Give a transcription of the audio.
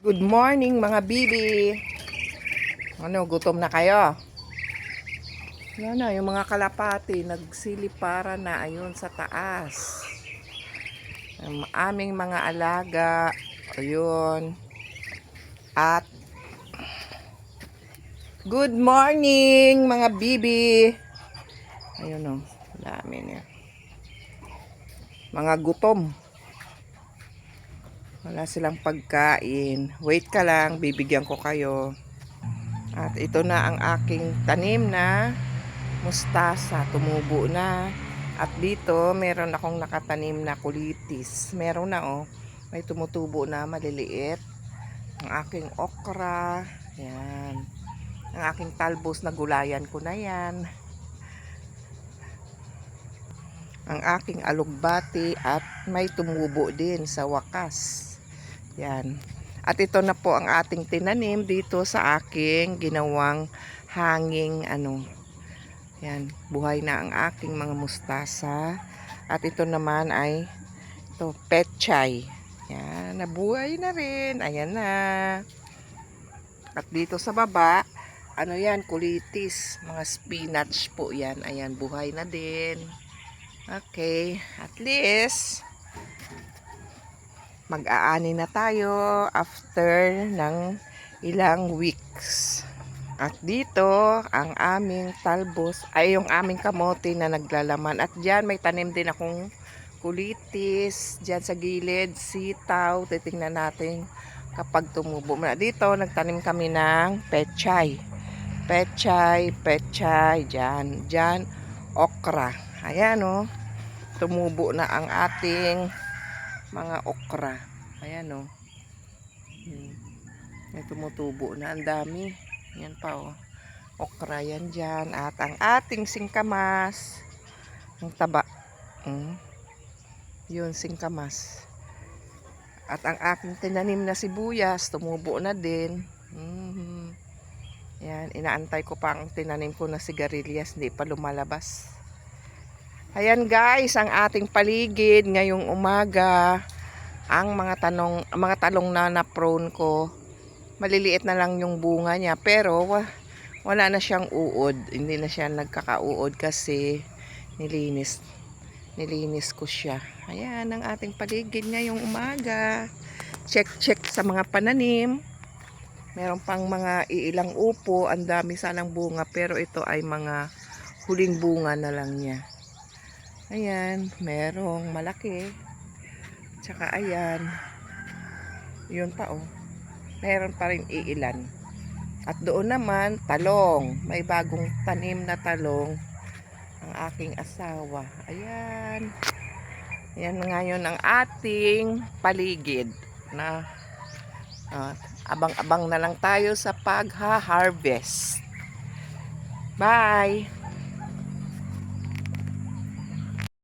Good morning mga bibi. Ano, gutom na kayo? Yan na, yung mga kalapati nagsiliparan na ayun sa taas. Ang aming mga alaga, ayun. At good morning mga bibi. Ayun o, dami niya. Mga gutom. Wala silang pagkain. Wait ka lang, bibigyan ko kayo. At ito na ang aking tanim na mustasa, tumubo na. At dito meron akong nakatanim na kulitis. Meron na may tumutubo na maliliit. Ang aking okra, yan. Ang aking talbos na gulayan ko na yan. Ang aking alugbati at may tumubo din sa wakas. Yan. At ito na po ang ating tinanim dito sa aking ginawang hanging yan, buhay na ang aking mga mustasa. At ito naman ay pechay. Yan, nabuhay na rin. Ayan na. At dito sa baba, yan, kulitis. Mga spinach po yan. Ayan, buhay na din. Okay, at least mag-aani na tayo after ng ilang weeks. At dito, ang aming talbos, ay yung aming kamote na naglalaman. At dyan, may tanim din akong kulitis. Dyan sa gilid, sitaw. Titingnan natin kapag tumubo. Dito, nagtanim kami ng pechay. Pechay. Dyan, okra. Ayan tumubo na ang ating mga okra. Ayan may tumutubo na. Ang dami. Yan pa okra yan dyan. At ang ating singkamas. Ang taba. Yun, singkamas. At ang aking tinanim na sibuyas, tumubo na din. Yan, inaantay ko pa ang tinanim ko na sigarilyas. Hindi pa lumalabas. Ayan guys, ang ating paligid ngayong umaga. Ang mga talong na prone ko. Maliliit na lang yung bunga niya, pero wala na siyang uod. Hindi na siya nagkakauod kasi nilinis ko siya. Ayan ang ating paligid ngayong umaga. Check sa mga pananim. Meron pang mga iilang upo. Ang dami sanang bunga, pero ito ay mga huling bunga na lang niya. Ayan, merong malaki. Tsaka ayan. Yun pa meron pa rin iilan. At doon naman, talong. May bagong tanim na talong ang aking asawa. Ayan. Yan ngayon ang ating paligid na abang-abang na lang tayo sa pagha-harvest. Bye!